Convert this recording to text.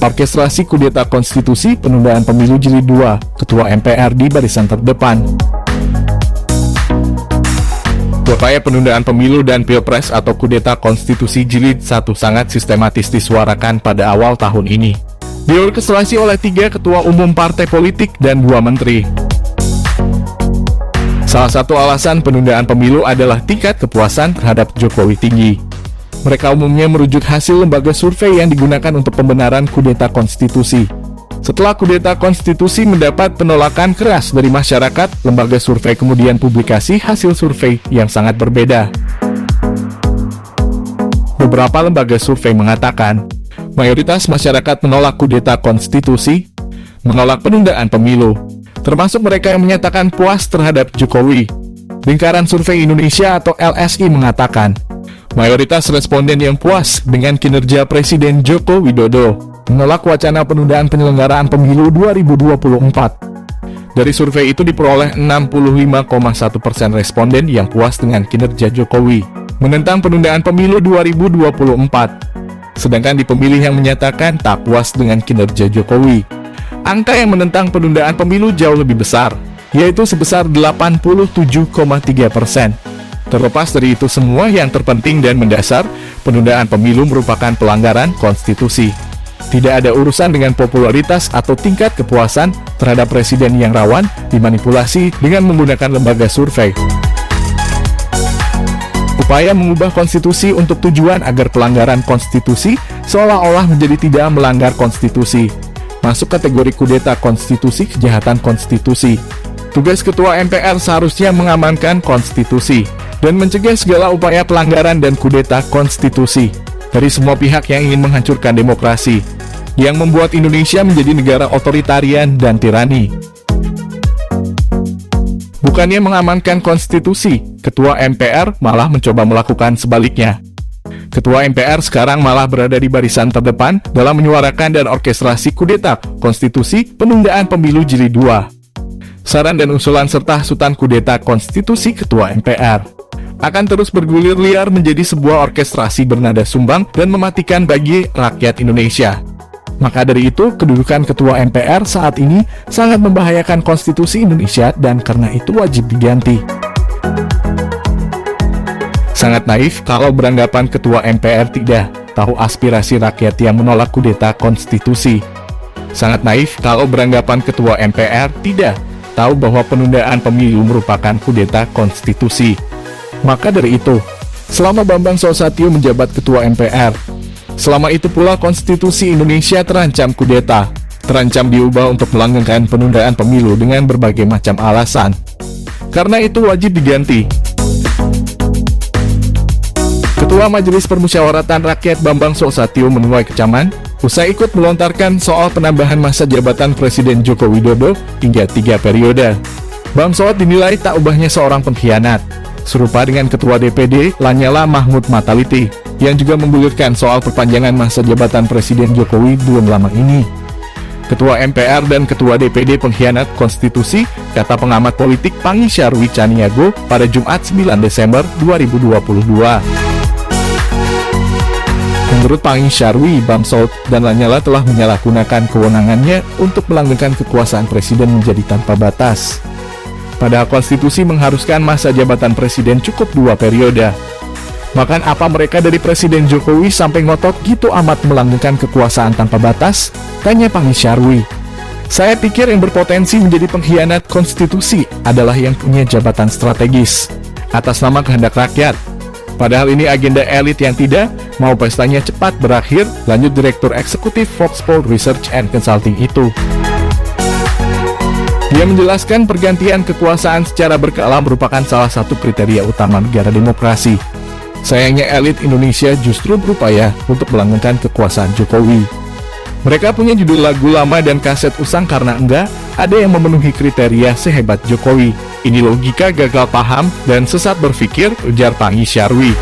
Orkestrasi kudeta konstitusi penundaan pemilu jilid 2, Ketua MPR di barisan terdepan. Upaya penundaan pemilu dan pilpres atau kudeta konstitusi jilid 1 sangat sistematis disuarakan pada awal tahun ini. Diorkestrasi oleh 3 ketua umum partai politik dan 2 menteri. Salah satu alasan penundaan pemilu adalah tingkat kepuasan terhadap Jokowi tinggi. Mereka umumnya merujuk hasil lembaga survei yang digunakan untuk pembenaran kudeta konstitusi. Setelah kudeta konstitusi mendapat penolakan keras dari masyarakat, lembaga survei kemudian publikasi hasil survei yang sangat berbeda. Beberapa lembaga survei mengatakan, mayoritas masyarakat menolak kudeta konstitusi, menolak penundaan pemilu, termasuk mereka yang menyatakan puas terhadap Jokowi. Lingkaran Survei Indonesia atau LSI mengatakan, mayoritas responden yang puas dengan kinerja Presiden Joko Widodo menolak wacana penundaan penyelenggaraan pemilu 2024. Dari survei itu diperoleh 65,1% responden yang puas dengan kinerja Jokowi menentang penundaan pemilu 2024. Sedangkan di pemilih yang menyatakan tak puas dengan kinerja Jokowi, angka yang menentang penundaan pemilu jauh lebih besar, yaitu sebesar 87,3%. Terlepas dari itu semua, yang terpenting dan mendasar, penundaan pemilu merupakan pelanggaran konstitusi. Tidak ada urusan dengan popularitas atau tingkat kepuasan terhadap presiden yang rawan dimanipulasi dengan menggunakan lembaga survei. Upaya mengubah konstitusi untuk tujuan agar pelanggaran konstitusi seolah-olah menjadi tidak melanggar konstitusi, masuk kategori kudeta konstitusi kejahatan konstitusi. Tugas Ketua MPR seharusnya mengamankan konstitusi dan mencegah segala upaya pelanggaran dan kudeta konstitusi dari semua pihak yang ingin menghancurkan demokrasi, yang membuat Indonesia menjadi negara otoritarian dan tirani. Bukannya mengamankan konstitusi, Ketua MPR malah mencoba melakukan sebaliknya. Ketua MPR sekarang malah berada di barisan terdepan dalam menyuarakan dan orkestrasi kudeta konstitusi penundaan pemilu jilid 2. Saran dan usulan serta hasutan kudeta konstitusi Ketua MPR akan terus bergulir liar menjadi sebuah orkestrasi bernada sumbang dan mematikan bagi rakyat Indonesia. Maka dari itu, kedudukan Ketua MPR saat ini sangat membahayakan konstitusi Indonesia dan karena itu wajib diganti. Sangat naif kalau beranggapan Ketua MPR tidak tahu aspirasi rakyat yang menolak kudeta konstitusi. Sangat naif kalau beranggapan Ketua MPR tidak tahu bahwa penundaan pemilu merupakan kudeta konstitusi. Maka dari itu, selama Bambang Susatyo menjabat Ketua MPR, selama itu pula konstitusi Indonesia terancam kudeta, terancam diubah untuk melanggengkan penundaan pemilu dengan berbagai macam alasan. Karena itu wajib diganti. Ketua Majelis Permusyawaratan Rakyat Bambang Susatyo menuai kecaman usai ikut melontarkan soal penambahan masa jabatan Presiden Joko Widodo hingga 3 periode. Bang Sot dinilai tak ubahnya seorang pengkhianat, serupa dengan Ketua DPD Lanyala Mahmud Mataliti, yang juga menggulirkan soal perpanjangan masa jabatan Presiden Jokowi belum lama ini. Ketua MPR dan Ketua DPD pengkhianat konstitusi, kata pengamat politik Pangi Syarwi Caniago pada Jumat 9 Desember 2022. Menurut Pangi Syarwi, Bamsud dan Lanyala telah menyalahgunakan kewenangannya untuk melanggengkan kekuasaan presiden menjadi tanpa batas. Padahal konstitusi mengharuskan masa jabatan presiden cukup 2 periode. Bahkan apa mereka dari Presiden Jokowi sampai ngotot gitu amat melanggengkan kekuasaan tanpa batas? Tanya Pangi Syarwi. Saya pikir yang berpotensi menjadi pengkhianat konstitusi adalah yang punya jabatan strategis atas nama kehendak rakyat. Padahal ini agenda elit yang tidak mau pestanya cepat berakhir, lanjut Direktur Eksekutif Foxpol Research and Consulting itu. Dia menjelaskan pergantian kekuasaan secara berkala merupakan salah satu kriteria utama negara demokrasi. Sayangnya elit Indonesia justru berupaya untuk melanggengkan kekuasaan Jokowi. Mereka punya judul lagu lama dan kaset usang karena enggak ada yang memenuhi kriteria sehebat Jokowi. Ini logika gagal paham dan sesat berpikir, ujar Pangi Syarwi.